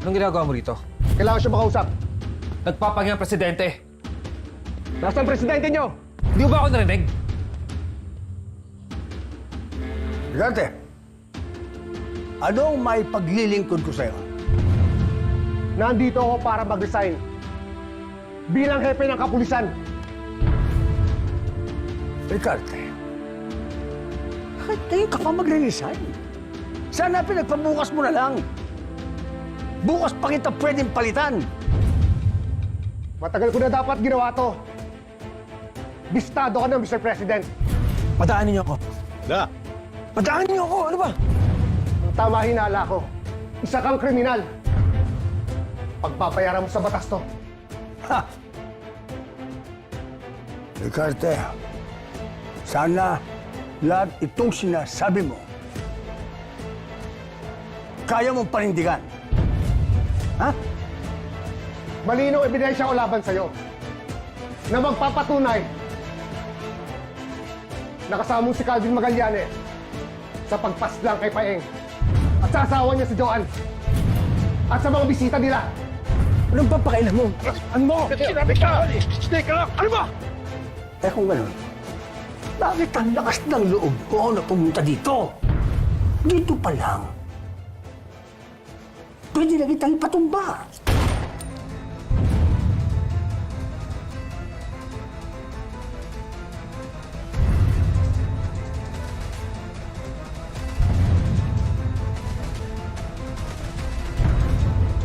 Anong ginagawa mo rito? Kailangan siya makausap. Nagpapahinga ang presidente. Nasaan ang presidente niyo? Di mo ba ako narinig? Gante, anong may paglilingkod ko sa'yo? Nandito ako para mag-resign. Bilang hepe ng kapulisan. Ricarte, bakit ngayon ka pa magre-resign? Sana pinagpabukas mo na lang. Bukas pa kita pwedeng palitan. Matagal ko na dapat ginawa to. Bistado ka na, Mr. President. Padaanin niyo ako. Da. Padaanin niyo ako! Ano ba? Ang tama hinala ko. Isa kang kriminal. Pagpapayaran mo sa batas to. Ha! Ricarte, sana lahat itong sinasabi mo kaya mong panindigan. Ha? Malinaw ebidensya ko laban sa'yo na magpapatunay na kasama mo si Calvin Magallanes sa pagpaslang kay Paeng at sa asawa niya si Joanne at sa mga bisita nila. Anong papakailan mo? Ano mo? Sinabi ka! Stay ka lang! Ano ba? Eh kung gano'n, bakit ang lakas ng loob ko na pumunta dito? Dito pa lang. Pwede na kitang ipatumba.